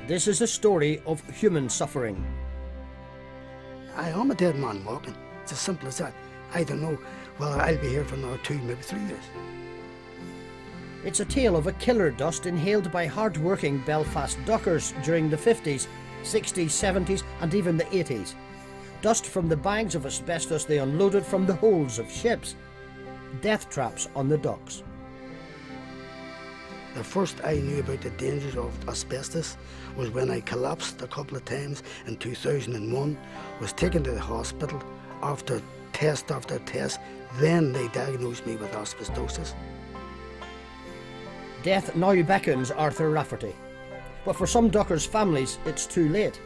This is a story of human suffering. I am a dead man walking. It's as simple as that. I don't know whether I'll be here for another 2, maybe 3 years. It's a tale of a killer dust inhaled by hard-working Belfast dockers during the 50s, 60s, 70s and even the 80s. Dust from the bags of asbestos they unloaded from the holds of ships. Death traps on the docks. The first I knew about the dangers of asbestos was when I collapsed a couple of times in 2001, was taken to the hospital after test after test. Then they diagnosed me with asbestosis. Death now beckons Arthur Rafferty. But for some dockers' families, it's too late.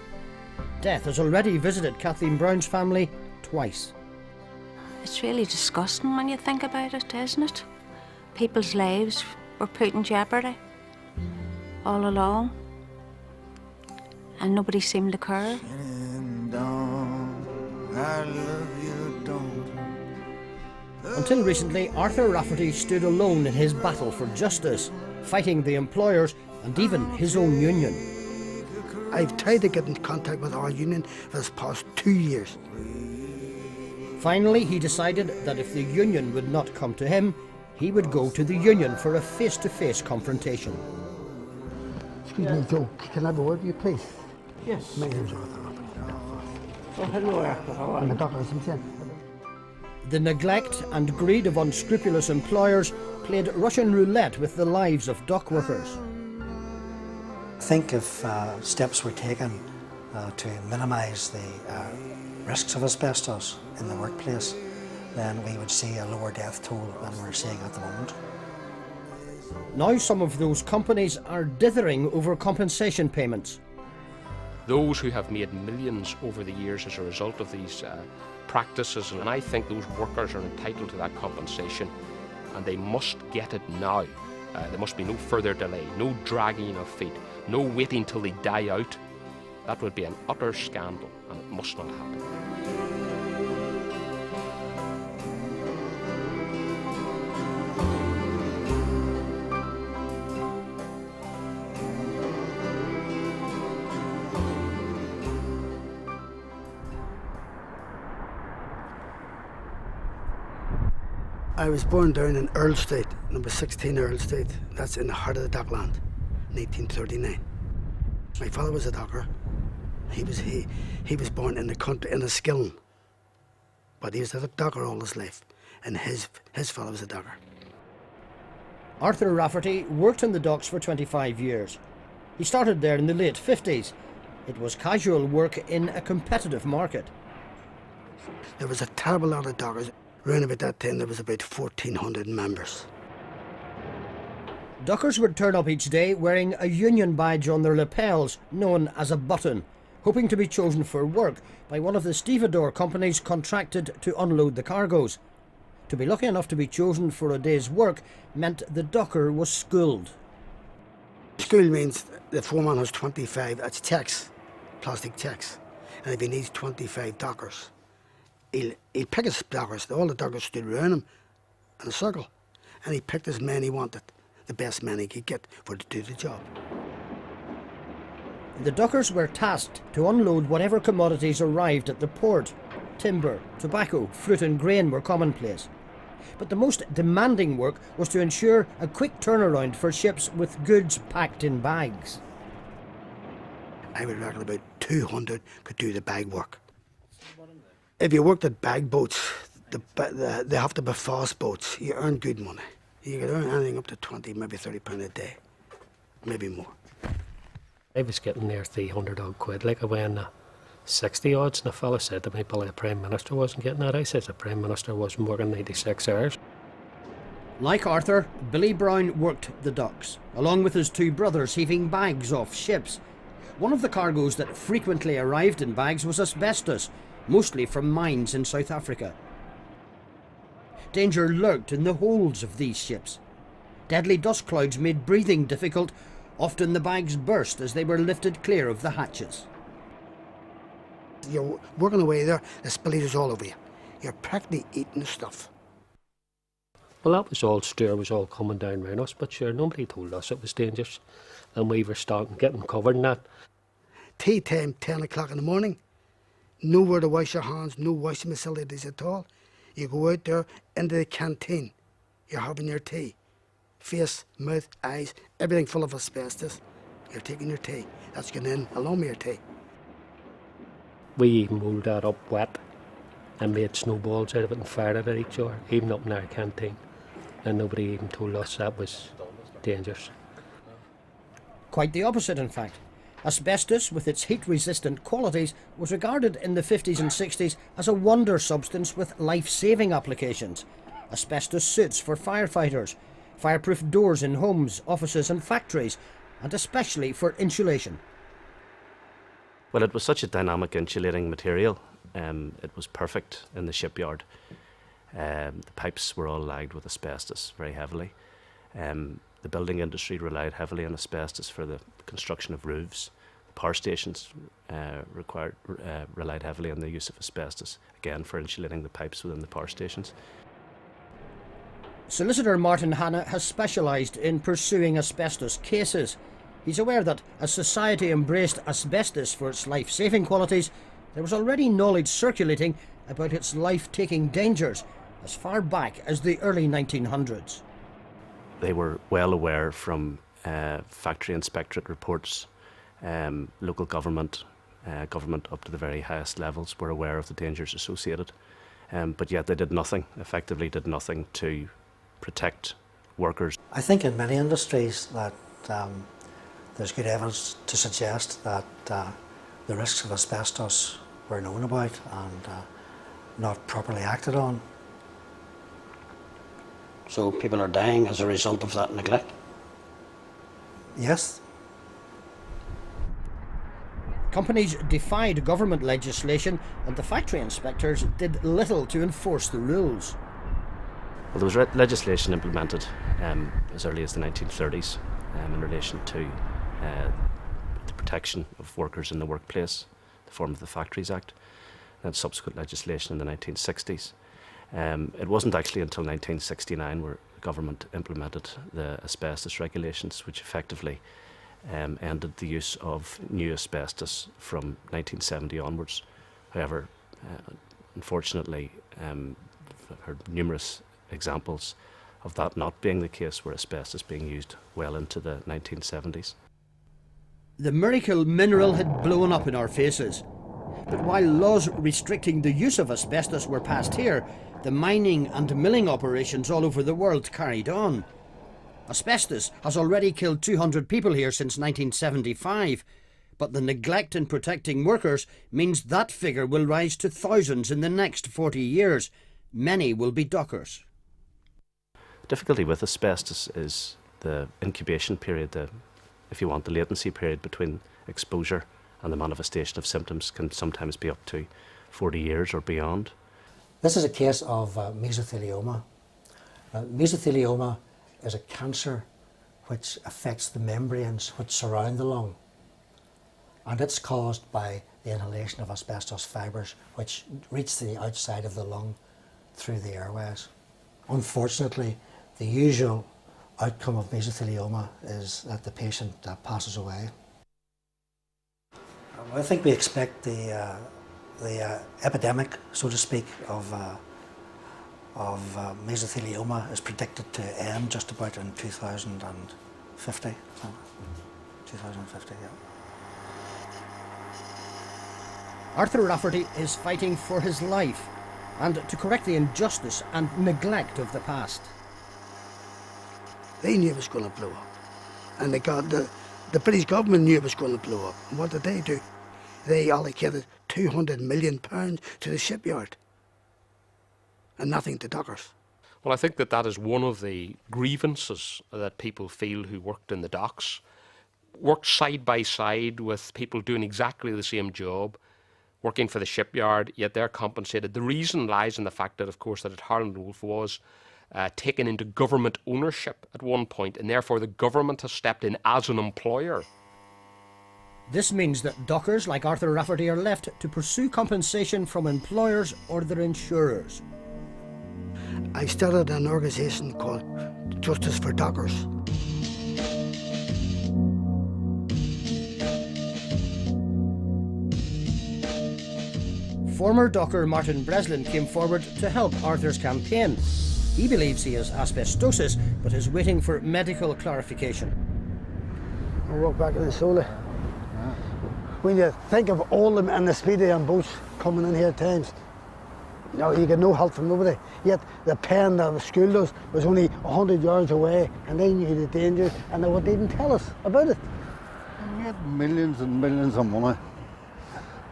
Death has already visited Kathleen Brown's family twice. It's really disgusting when you think about it, isn't it? People's lives were put in jeopardy all along, and nobody seemed to care. Until recently, Arthur Rafferty stood alone in his battle for justice, fighting the employers and even his own union. I've tried to get in contact with our union for this past 2 years. Finally, he decided that if the union would not come to him, he would go to the union for a face-to-face confrontation. Excuse me, Joe, can I have a word with you, please? Yes. My name's Arthur Rafferty. Oh, hello, Arthur. How are I'm you? a doctor, as I'm saying. The neglect and greed of unscrupulous employers played Russian roulette with the lives of dock workers. I think if steps were taken to minimise the risks of asbestos in the workplace, then we would see a lower death toll than we're seeing at the moment. Now some of those companies are dithering over compensation payments. Those who have made millions over the years as a result of these practices, and I think those workers are entitled to that compensation, and they must get it now. There must be no further delay, no dragging of feet, no waiting till they die out. That would be an utter scandal, and it must not happen. I was born down in Earl Street, number 16 Earl Street. That's in the heart of the Dockland, in 1839. My father was a docker. He was born in the country, in a skillen. But he was a docker all his life, and his father was a docker. Arthur Rafferty worked in the docks for 25 years. He started there in the late 50s. It was casual work in a competitive market. There was a terrible lot of dockers. Around about that time, there was about 1,400 members. Dockers would turn up each day wearing a union badge on their lapels, known as a button, hoping to be chosen for work by one of the stevedore companies contracted to unload the cargoes. To be lucky enough to be chosen for a day's work meant the docker was schooled. School means the foreman has 25, that's checks, plastic checks. And if he needs 25 dockers, he'll pick his dockers. All the dockers stood around him in a circle, and he picked as many he wanted, the best men he could get to do the job. The dockers were tasked to unload whatever commodities arrived at the port. Timber, tobacco, fruit and grain were commonplace. But the most demanding work was to ensure a quick turnaround for ships with goods packed in bags. I would reckon about 200 could do the bag work. If you worked at bag boats, they have to be fast boats. You earn good money. You could earn anything up to 20, maybe £30 a day, maybe more. I was getting near 300 odd quid, like I went 60 odds, and a fellow said to me, "Billy, the Prime Minister wasn't getting that." I said the Prime Minister wasn't working 96 hours. Like Arthur, Billy Brown worked the docks, along with his two brothers heaving bags off ships. One of the cargoes that frequently arrived in bags was asbestos, mostly from mines in South Africa. Danger lurked in the holds of these ships. Deadly dust clouds made breathing difficult. Often the bags burst as they were lifted clear of the hatches. You're working away there, the spillage is all over you. You're practically eating the stuff. Well, that was all Stuart was all coming down round us, but sure, nobody told us it was dangerous. And we were starting getting covered in that. Tea time, 10 o'clock in the morning. Nowhere to wash your hands, no washing facilities at all. You go out there into the canteen. You're having your tea. Face, mouth, eyes, everything full of asbestos. You're taking your tea. That's going in along with your tea. We even rolled that up wet and made snowballs out of it and fired it at each other, even up in our canteen. And nobody even told us that was dangerous. Quite the opposite, in fact. Asbestos, with its heat-resistant qualities, was regarded in the 50s and 60s as a wonder substance with life-saving applications. Asbestos suits for firefighters, fireproof doors in homes, offices and factories, and especially for insulation. Well, it was such a dynamic insulating material. It was perfect in the shipyard. The pipes were all lagged with asbestos very heavily. The building industry relied heavily on asbestos for the construction of roofs. The power stations relied heavily on the use of asbestos, again for insulating the pipes within the power stations. Solicitor Martin Hanna has specialised in pursuing asbestos cases. He's aware that as society embraced asbestos for its life-saving qualities, there was already knowledge circulating about its life-taking dangers as far back as the early 1900s. They were well aware from factory inspectorate reports, local government, government up to the very highest levels were aware of the dangers associated, but yet they did nothing, effectively did nothing to protect workers. I think in many industries that there's good evidence to suggest that the risks of asbestos were known about and not properly acted on. So people are dying as a result of that neglect? Yes. Companies defied government legislation and the factory inspectors did little to enforce the rules. Well, there was legislation implemented as early as the 1930s in relation to the protection of workers in the workplace, the form of the Factories Act, and subsequent legislation in the 1960s. It wasn't actually until 1969 where the government implemented the asbestos regulations, which effectively ended the use of new asbestos from 1970 onwards. However, unfortunately, I've heard numerous examples of that not being the case, where asbestos being used well into the 1970s. The miracle mineral had blown up in our faces. But while laws restricting the use of asbestos were passed here, the mining and milling operations all over the world carried on. Asbestos has already killed 200 people here since 1975, but the neglect in protecting workers means that figure will rise to thousands in the next 40 years. Many will be dockers. The difficulty with asbestos is the incubation period, if you want, the latency period between exposure and the manifestation of symptoms can sometimes be up to 40 years or beyond. This is a case of mesothelioma. Mesothelioma is a cancer which affects the membranes which surround the lung, and it's caused by the inhalation of asbestos fibres which reach the outside of the lung through the airways. Unfortunately, the usual outcome of mesothelioma is that the patient passes away. I think we expect the epidemic, so to speak, of mesothelioma is predicted to end just about in 2050. 2050, yeah. Arthur Rafferty is fighting for his life and to correct the injustice and neglect of the past. They knew it was going to blow up. And the British government knew it was going to blow up. And what did they do? They allocated £200 million to the shipyard and nothing to dockers. Well, I think that is one of the grievances that people feel who worked in the docks, worked side by side with people doing exactly the same job, working for the shipyard, yet they're compensated. The reason lies in the fact that, of course, that Harland and Wolff was taken into government ownership at one point, and therefore the government has stepped in as an employer. This means that dockers like Arthur Rafferty are left to pursue compensation from employers or their insurers. I started an organisation called Justice for Dockers. Former docker Martin Breslin came forward to help Arthur's campaign. He believes he has asbestosis, but is waiting for medical clarification. I walk back in the solar. When you think of all them and the speedy and boats coming in here at times, you know, you get no help from nobody. Yet the pen that the school does was only 100 yards away, and they knew the danger, and they wouldn't even tell us about it. We had millions and millions of money,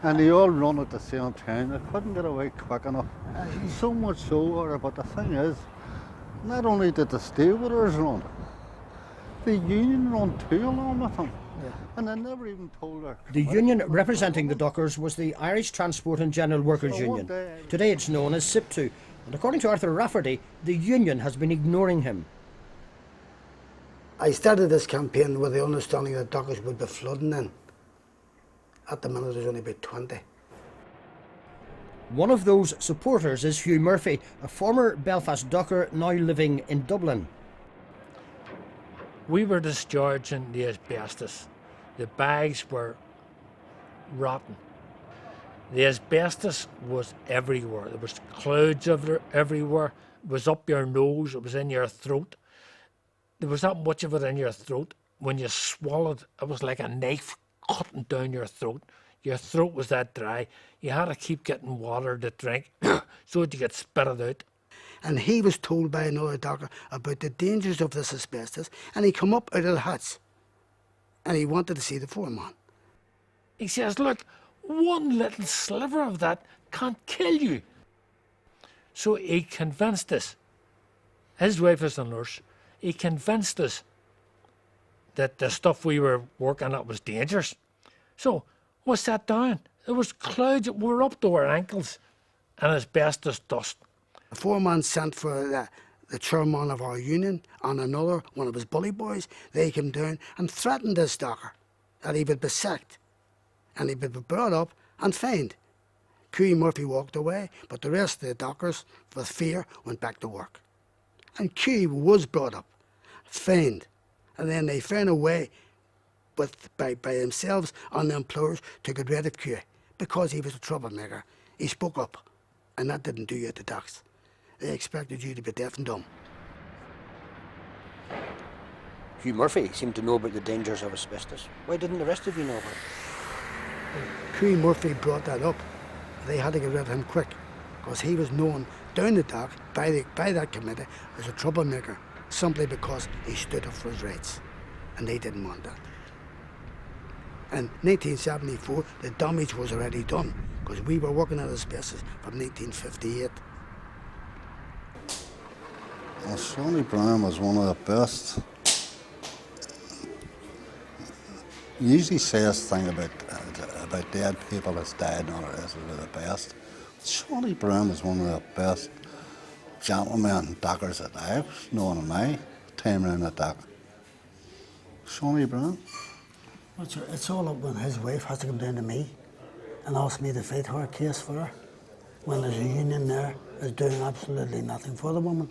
and they all run at the same time. They couldn't get away quick enough. So much so, but the thing is, not only did the stevedores run, the union run too along with them. And they never even told her. The union representing the dockers was the Irish Transport and General Workers Union. Today it's known as SIPTU, and according to Arthur Rafferty, the union has been ignoring him. I started this campaign with the understanding that dockers would be flooding in. At the minute there's only about 20. One of those supporters is Hugh Murphy, a former Belfast docker now living in Dublin. We were discharging the asbestos. The bags were rotten. The asbestos was everywhere. There was clouds of it everywhere. It was up your nose. It was in your throat. There was that much of it in your throat. When you swallowed, it was like a knife cutting down your throat. Your throat was that dry. You had to keep getting water to drink so that you could spit it out. And he was told by another docker about the dangers of this asbestos, and he come up out of the huts and he wanted to see the foreman. He says, look, one little sliver of that can't kill you. So he convinced us, his wife is a nurse, he convinced us that the stuff we were working at was dangerous. So we sat down. There was clouds that were up to our ankles and asbestos dust. The foreman sent for the chairman of our union and another, one of his bully boys. They came down and threatened this docker that he would be sacked and he would be brought up and fined. Hughie Murphy walked away, but the rest of the dockers, with fear, went back to work. And Hughie was brought up, fined, and then they found a way by themselves and the employers to get rid of Hughie because he was a troublemaker. He spoke up, and that didn't do you at the docks. They expected you to be deaf and dumb. Hugh Murphy seemed to know about the dangers of asbestos. Why didn't the rest of you know about it? Hughie Murphy brought that up. They had to get rid of him quick because he was known down the dock by that committee as a troublemaker simply because he stood up for his rights, and they didn't want that. In 1974, the damage was already done because we were working at asbestos from 1958. Well, Shawnee Brown was one of the best. You usually say this thing about dead people that's died and all the rest of it, the best. Shawnee Brown was one of the best gentlemen dockers that I've known in my time around the dock. Shawnee Brown. It's all up when his wife has to come down to me and ask me to fight her case for her when there's a union there that's doing absolutely nothing for the woman.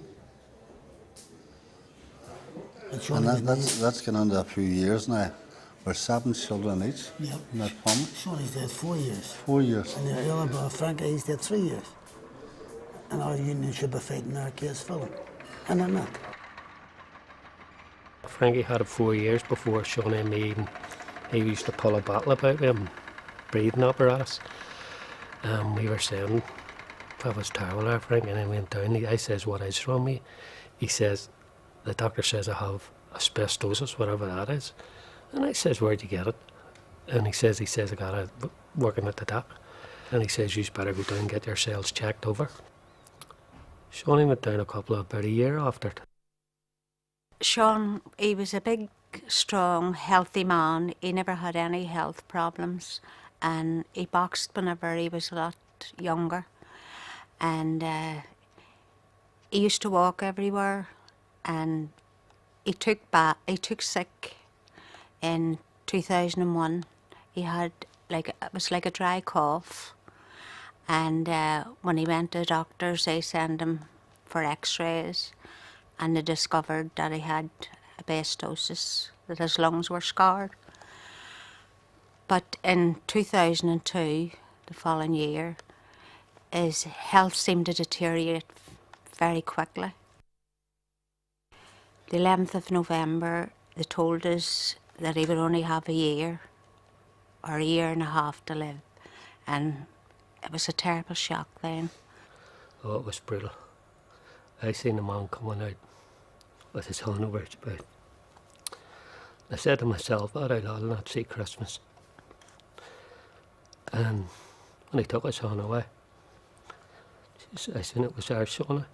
And that's gone on to a few years now. We're 7 children each. Yep. In that family. Shawnee's dead 4 years. 4 years. And the other brother, Frankie, he's dead 3 years. And our union should be fighting our case for them. And they're not. Frankie had it 4 years before Shawnee and me even. He used to pull a battle about him, breathing apparatus. We were saying, that was terrible, there, Frank. And then went down. I says, what is wrong with me? He says, the doctor says I have asbestosis, whatever that is. And I says, where'd you get it? And he says I got it working at the dock. And he says, you better go down and get yourselves checked over. Shawnee went down about a year after it. Sean, he was a big, strong, healthy man. He never had any health problems. And he boxed whenever he was a lot younger. And he used to walk everywhere. And he took sick in 2001. He had it was like a dry cough. And when he went to doctors, they sent him for x-rays, and they discovered that he had asbestosis, that his lungs were scarred. But in 2002, the following year, his health seemed to deteriorate very quickly. The 11th of November, they told us that he would only have a year or a year and a half to live, and it was a terrible shock then. Oh, it was brutal. I seen a man coming out with his hand over his mouth. I said to myself, all right, I'll not see Christmas. And when he took his hand away, I seen it was our Shawnee.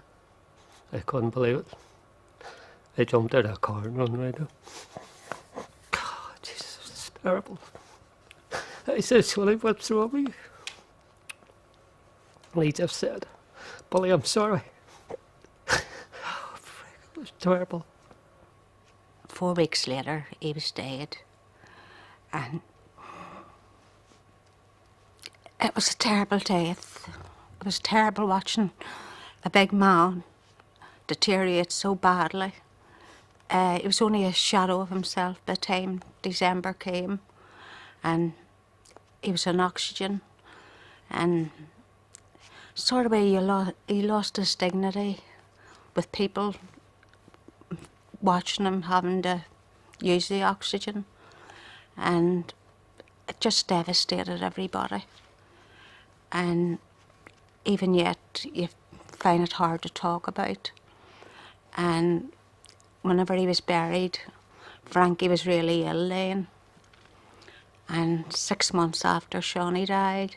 I couldn't believe it. I jumped out of the car and ran right up. God, Jesus, it's terrible. I said, Shawnee, what's wrong with you? And he just said, Billy, I'm sorry. Oh, frick, it was terrible. 4 weeks later, he was dead. And it was a terrible death. It was terrible watching a big man deteriorate so badly. He was only a shadow of himself by the time December came, and he was on oxygen, and sort of way he lost his dignity with people watching him having to use the oxygen, and it just devastated everybody. And even yet, you find it hard to talk about. And whenever he was buried, Frankie was really ill then. And 6 months after Shawnee died,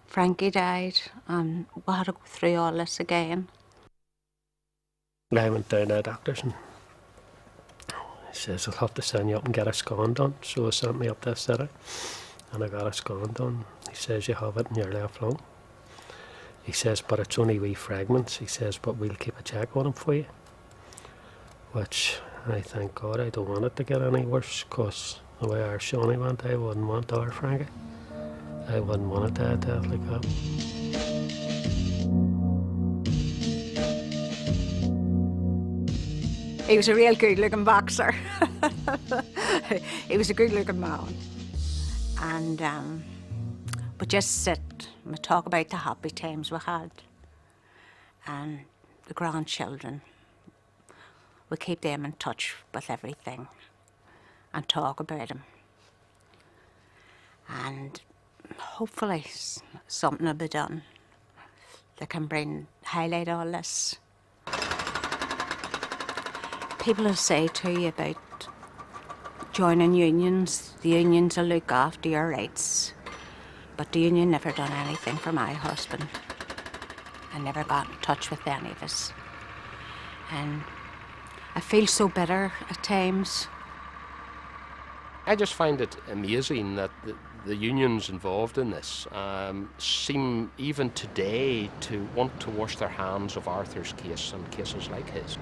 Frankie died, and we had to go through all this again. I went down to the doctors and he says, I'll have to send you up and get a scan done. So he sent me up to the city and I got a scan done. He says, you have it in your left lung. He says, but it's only wee fragments. He says, but we'll keep a check on them for you. Which, I thank God, I don't want it to get any worse, because the way our Shawnee went, I wouldn't want our Frankie. I wouldn't want it to death like that. He was a real good-looking boxer. He was a good-looking man. And we just sit and we talk about the happy times we had and the grandchildren. We keep them in touch with everything and talk about them. And hopefully something will be done that can highlight all this. People will say to you about joining unions. The unions will look after your rights. But the union never done anything for my husband. I never got in touch with any of us. And I feel so bitter at times. I just find it amazing that the unions involved in this seem even today to want to wash their hands of Arthur's case and cases like his.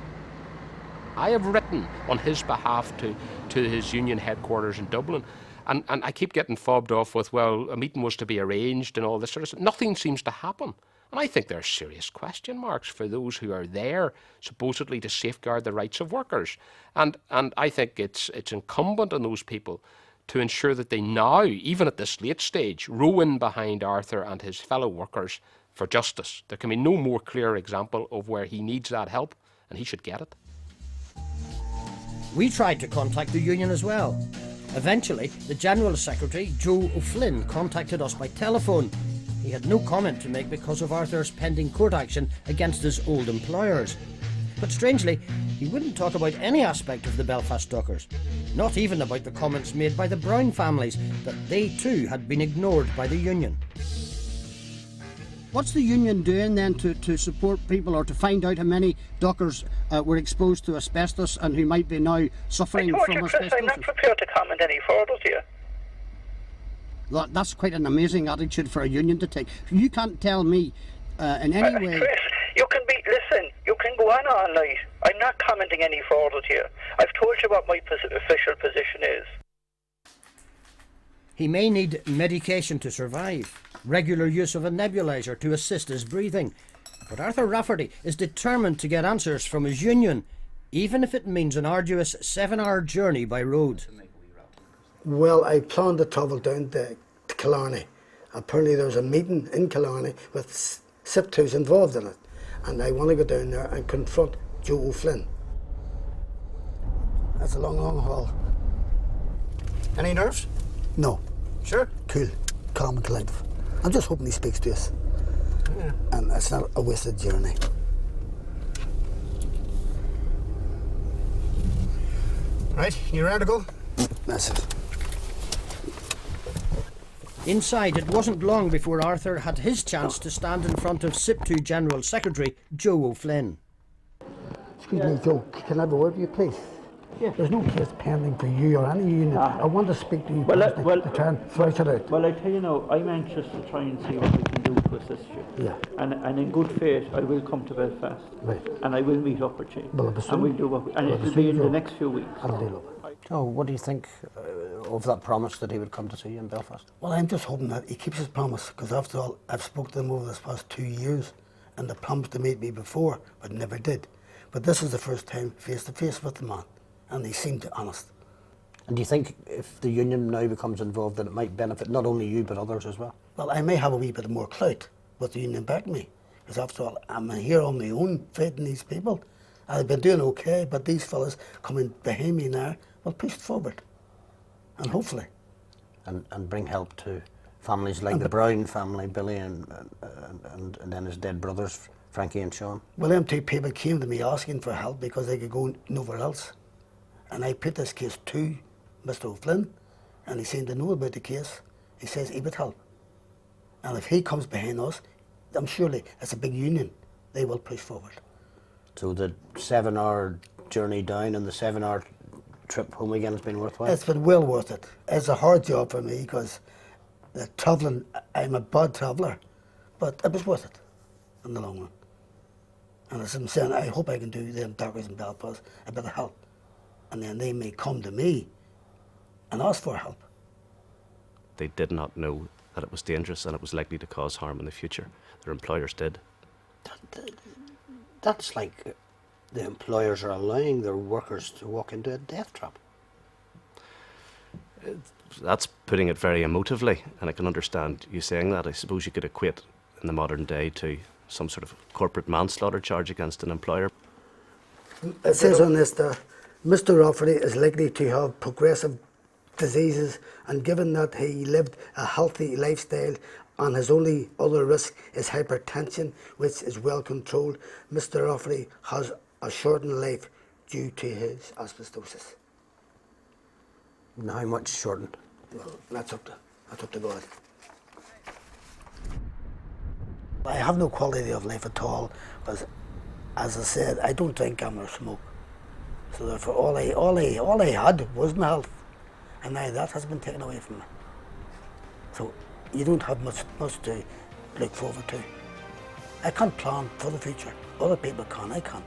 I have written on his behalf to his union headquarters in Dublin, and I keep getting fobbed off with, well, a meeting was to be arranged and all this sort of stuff. Nothing seems to happen. And I think there are serious question marks for those who are there, supposedly to safeguard the rights of workers. And I think it's incumbent on those people to ensure that they now, even at this late stage, row in behind Arthur and his fellow workers for justice. There can be no more clear example of where he needs that help, and he should get it. We tried to contact the union as well. Eventually, the General Secretary, Joe O'Flynn, contacted us by telephone. He had no comment to make because of Arthur's pending court action against his old employers. But strangely, he wouldn't talk about any aspect of the Belfast Dockers, not even about the comments made by the Brown families that they too had been ignored by the union. What's the union doing then to support people, or to find out how many dockers were exposed to asbestos and who might be now suffering from asbestos? Chris, I'm not prepared to comment any further to you. That's quite an amazing attitude for a union to take. You can't tell me in any way... Chris, you can go on all night. I'm not commenting any further to you. I've told you what my official position is. He may need medication to survive, regular use of a nebulizer to assist his breathing, But Arthur Rafferty is determined to get answers from his union, even if it means an arduous 7-hour journey by road. Well, I planned to travel down to Killarney. Apparently there's a meeting in Killarney with SIPTUs involved in it. And I want to go down there and confront Joe O'Flynn. That's a long, long haul. Any nerves? No. Sure? Cool, calm and collective. I'm just hoping he speaks to us. Yeah. And it's not a wasted journey. Right, you ready to go? That's it. Inside, it wasn't long before Arthur had his chance to stand in front of SIPTU General Secretary Joe O'Flynn. Excuse me, Joe, can I have a word with you, please? Yeah. There's no case pending for you or any union. I want to speak to you to try and thrash it out. Well, I tell you now, I'm anxious to try and see what we can do to assist you. Yeah. And in good faith, I will come to Belfast. Right. And I will meet up with you. Well, and we'll do what we, and it'll be in the next few weeks. I'll deal with it. Oh, what do you think of that promise that he would come to see you in Belfast? Well, I'm just hoping that he keeps his promise, because after all, I've spoken to him over this past 2 years, and they promised to meet me before, but never did. But this is the first time face to face with the man, and he seemed honest. And do you think if the union now becomes involved that it might benefit not only you but others as well? Well, I may have a wee bit more clout with the union backing me, because after all, I'm here on my own fighting these people. I've been doing okay, but these fellas coming behind me now will push it forward, and hopefully. And bring help to families like the Brown family, Billy and then his dead brothers, Frankie and Sean. Well, them two people came to me asking for help because they could go nowhere else. And I put this case to Mr. O'Flynn, and he seemed to know about the case. He says he would help. And if he comes behind us, I'm surely, it's a big union, they will push forward. So the 7-hour journey down and the 7-hour trip home again has been worthwhile? It's been well worth it. It's a hard job for me because the travelling, I'm a bad traveller, but it was worth it in the long run. And as I'm saying, I hope I can do them dockers in Belfast a bit of help. And then they may come to me and ask for help. They did not know that it was dangerous and it was likely to cause harm in the future. Their employers did. That's like the employers are allowing their workers to walk into a death trap. That's putting it very emotively, and I can understand you saying that. I suppose you could equate in the modern day to some sort of corporate manslaughter charge against an employer. It says on this that Mr. Rafferty is likely to have progressive diseases, and given that he lived a healthy lifestyle and his only other risk is hypertension, which is well controlled, Mr. Rafferty has a shortened life due to his asbestosis. And how much shortened? Well, that's up to God. I have no quality of life at all, because, as I said, I don't drink, gamble, or smoke. So therefore, all I had was my health, and now that has been taken away from me. So you don't have much to look forward to. I can't plan for the future. Other people can, I can't.